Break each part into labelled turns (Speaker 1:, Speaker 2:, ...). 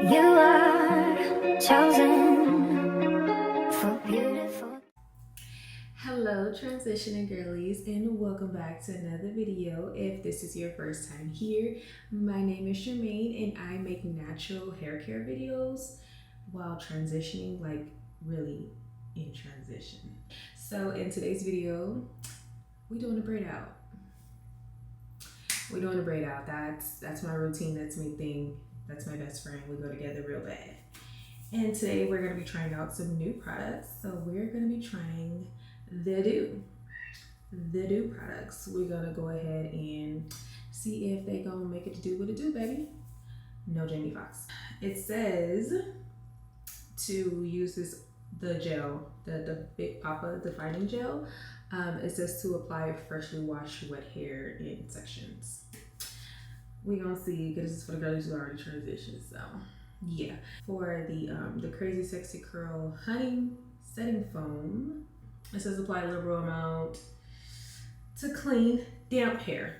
Speaker 1: You are chosen for beautiful.
Speaker 2: Hello transitioning girlies, and welcome back to another video. If this is your first time here, my name is Charmaine and I make natural hair care videos while transitioning, like really in transition. So in today's video, we're doing a braid out. We're doing a braid out. That's my routine, that's my thing, that's my best friend. We go together real bad. And today we're gonna be trying out some new products. So we're gonna be trying the Doux products. We're gonna go ahead and see if they gonna make it do what it do, baby. No Jamie Foxx. It says to use the gel, the big Poppa Defining Gel. It says to apply freshly washed wet hair in sections. We gonna see, because this is for the girls who already transitioned. So yeah, for the Crazy Sexy Curl Honey Setting Foam, it says apply a liberal amount to clean damp hair.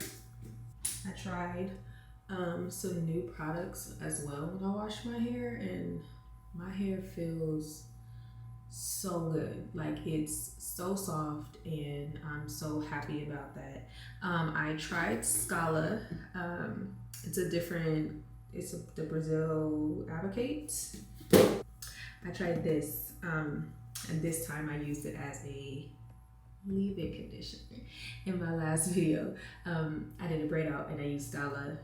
Speaker 2: I tried some new products as well when I wash my hair, and my hair feels so good. Like, it's so soft, and I'm so happy about that. I tried Skala. It's the Brazil Abacate. I tried this, and this time I used it as a leave-in conditioner. In my last video, I did a braid out and I used Skala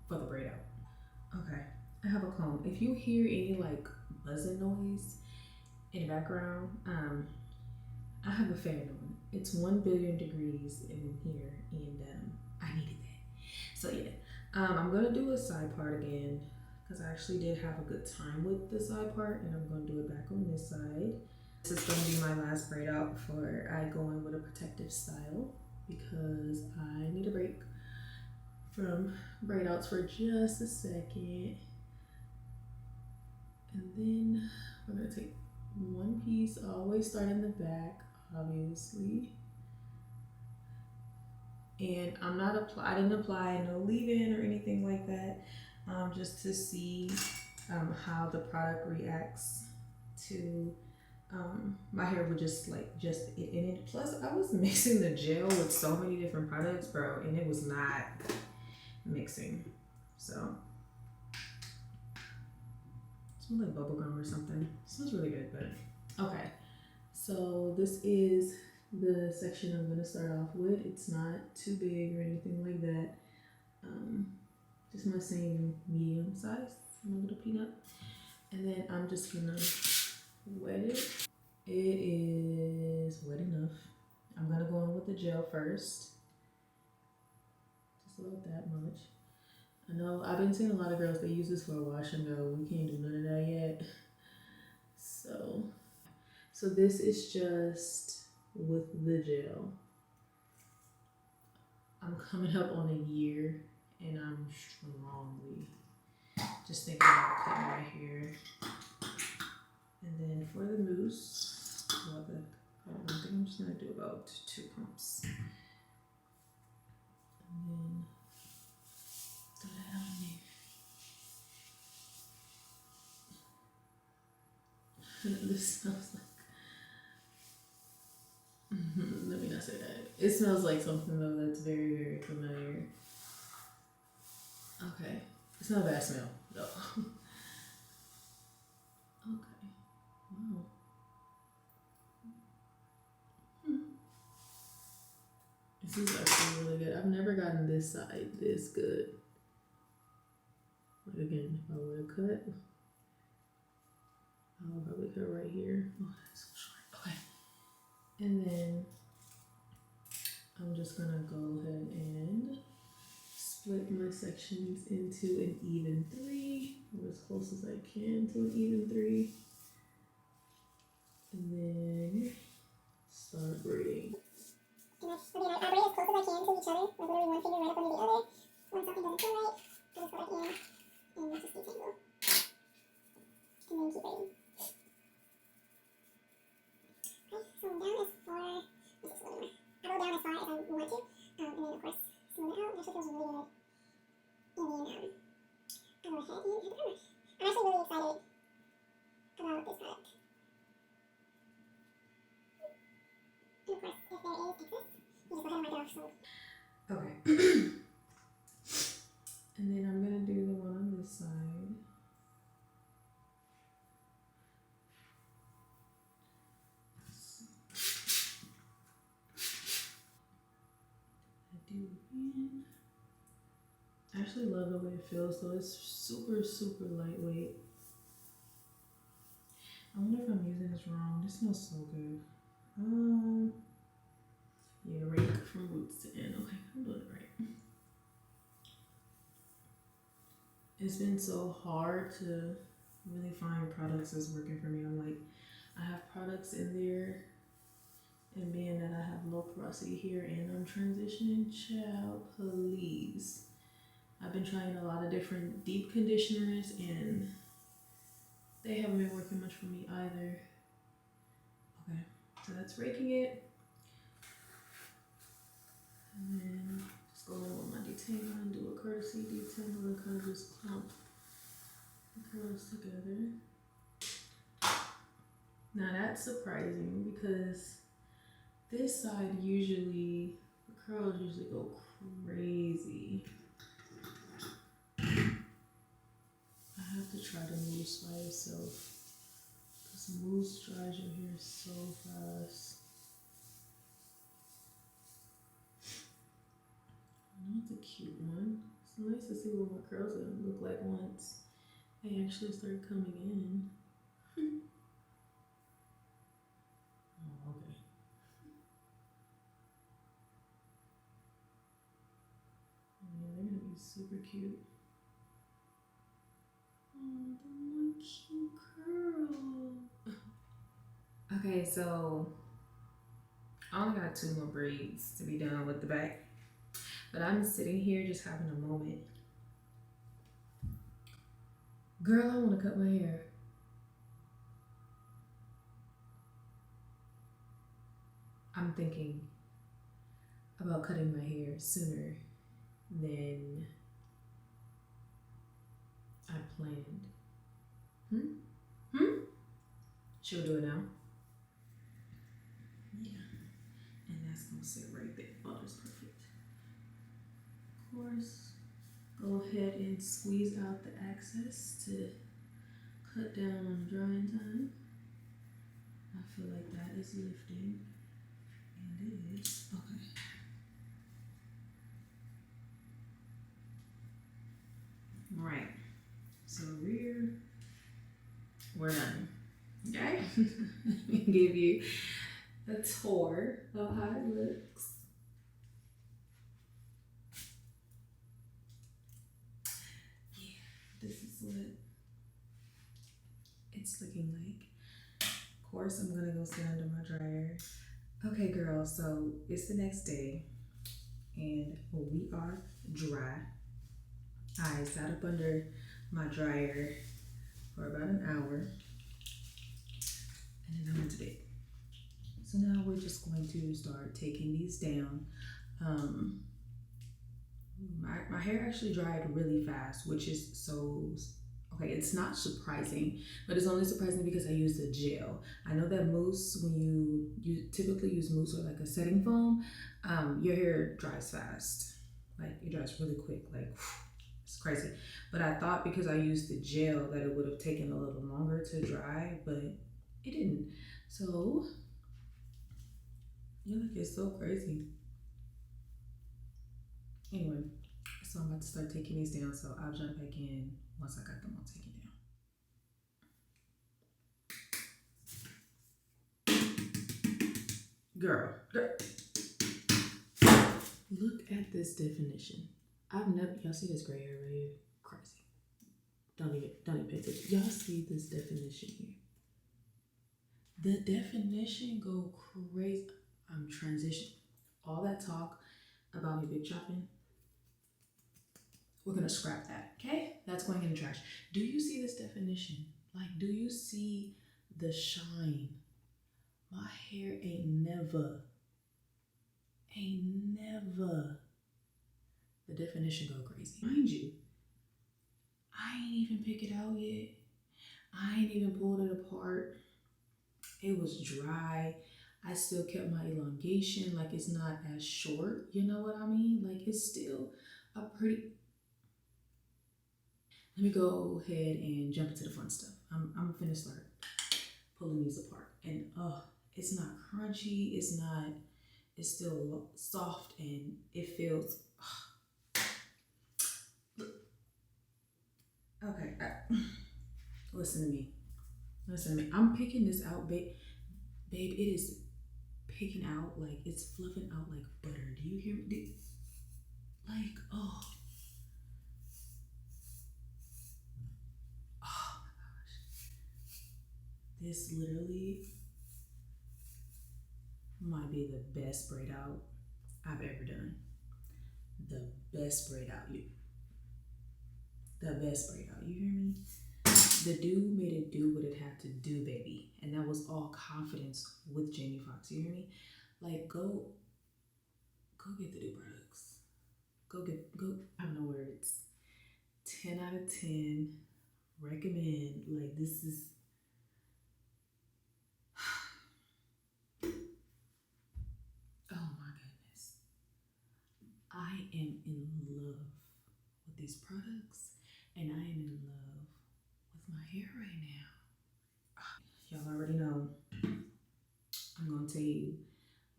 Speaker 2: for the braid out. Okay, I have a comb. If you hear any like buzzing noise in the background, I have a fan on. It's 1 billion degrees in here, and I needed that. So yeah, I'm gonna do a side part again because I actually did have a good time with the side part, and I'm gonna do it back on this side. This is gonna be my last braid out before I go in with a protective style, because I need a break from braid outs for just a second. And then we're gonna take one piece, always start in the back, obviously. And I didn't apply no leave-in or anything like that, just to see how the product reacts to my hair. Would just in it. Plus I was mixing the gel with so many different products, bro, and it was not mixing. So it smells like bubblegum or something. It smells really good. But okay, so this is the section I'm gonna start off with. It's not too big or anything like that. Just my same medium size, my little peanut. And then I'm just gonna wet it. It is wet enough. I'm gonna go in with the gel first. Just about that much. I know I've been seeing a lot of girls, they use this for a wash and go. We can't do none of that yet. So this is just with the gel. I'm coming up on a year, and I'm strongly just thinking about cutting my hair. And then for the mousse, I think I'm just gonna do about 2 pumps. And then throw that on there. This smells like, let me not say that. It smells like something though that's very, very familiar. Okay, it's not a bad smell though. Okay, wow. This is actually really good. I've never gotten this side this good. Like, again, if I would have cut, I'll probably cut right here. Oh, that's so short. Okay. And then I'm just gonna go ahead and split my sections into an even 3, or as close as I can to an even 3. And then start braiding.
Speaker 3: I braid as close as I can to each other, like literally one finger right up under the other. When something doesn't feel right, I just go back in and just detangle. And then keep braiding. Okay, so I'm down as far, let's just a little more. I go down as far as I want to, and then of course smooth it out. It actually feels really good. And then I go ahead head. You have to put on. I'm actually really excited about this product. And of course, if there is excess, you just go ahead and wipe it off. So.
Speaker 2: Okay. And then I'm gonna do the one on this side. I do again. I actually love the way it feels though. It's super, super lightweight. I wonder if I'm using this wrong. This smells so good. Yeah, rake from roots to end. Okay, I'm doing it right. It's been so hard to really find products that's working for me. I'm like, I have products in there, and being that I have low porosity here and I'm transitioning, child, please. I've been trying a lot of different deep conditioners and they haven't been working much for me either. Okay, so that's raking it. And then just go in with my detangler and do a courtesy detangler and kind of just clump the curls together. Now that's surprising because this side usually, the curls usually go crazy. I have to try the mousse by itself because mousse dries your hair so fast. That's a cute one. It's nice to see what my curls are gonna look like once they actually start coming in. Oh, okay. Yeah, they're gonna be super cute. Oh, the one cute curl. Okay, so I only got 2 more braids to be done with the back, but I'm sitting here just having a moment. Girl, I want to cut my hair. I'm thinking about cutting my hair sooner than I planned. She'll do it now. Yeah, and that's gonna sit right there. Oh, that's perfect. Of course, go ahead and squeeze out the excess to cut down on drying time. I feel like that is lifting, and it is. Okay. All right. So we're done. Okay. Let me give you a tour of how it looks. Yeah, this is what it's looking like. Of course, I'm gonna go sit under my dryer. Okay, girls, so it's the next day and we are dry. I sat up under my dryer for about an hour and then I went to bed. So now we're just going to start taking these down. My hair actually dried really fast, which is so, okay, it's not surprising, but it's only surprising because I used a gel. I know that mousse, when you typically use mousse or like a setting foam, your hair dries fast. Like it dries really quick, like it's crazy. But I thought because I used the gel that it would have taken a little longer to dry, but it didn't. So, yeah, like it's so crazy. Anyway, so I'm about to start taking these down, so I'll jump back in once I got them all taken down. Girl, look at this definition. Y'all see this gray hair right here? Crazy. Don't even pay attention. Y'all see this definition here? The definition go crazy. I'm transitioning. All that talk about me big chopping, we're gonna scrap that, okay? That's going in the trash. Do you see this definition? Like, do you see the shine? My hair ain't never. The definition go crazy. Mind you, I ain't pick it out yet. I ain't even pulled it apart. It was dry. I still kept my elongation, like it's not as short, you know what I mean? Like it's still a pretty. Let me go ahead and jump into the fun stuff. I'm finna start pulling these apart. And it's not crunchy, it's still soft and it feels, okay, listen to me. Listen to me. I'm picking this out, babe. Babe, it is picking out like it's fluffing out like butter. Do you hear me? Like, oh my gosh. This literally might be the best braid out I've ever done. The best braid out. The best braid out. You hear me? The Doux made it do what it had to do, baby. And that was all confidence with Jamie Foxx. You hear me? Like, go get the Doux products. Go. I don't know words. 10 out of 10. Recommend. Like, this is. Oh my goodness. I am in love with these products. And I am in love with my hair right now. Y'all already know. I'm gonna tell you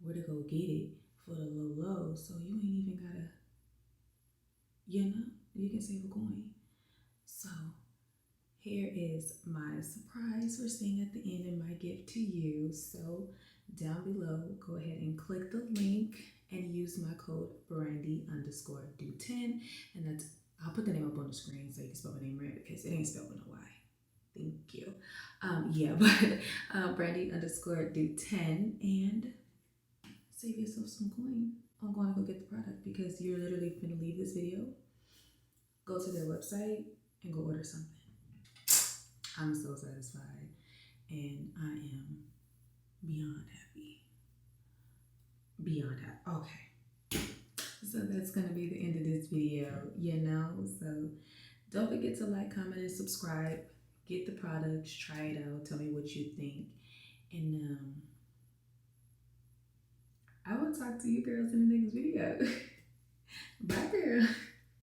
Speaker 2: where to go get it for the low, so you ain't even gotta, you can save a coin. So here is my surprise for staying at the end and my gift to you. So down below, go ahead and click the link and use my code brandy_doux10, and that's, I'll put the name up on the screen so you can spell my name right because it ain't spelled with no Y. Thank you. But brandy_doux10 and save yourself some coin. I'm going to go get the product because you're literally going to leave this video, go to their website, and go order something. I'm so satisfied and I am beyond happy. Beyond happy. Okay. So that's going to be the end of this video, So don't forget to like, comment, and subscribe. Get the products, try it out, tell me what you think. And I will talk to you girls in the next video. Bye, girl.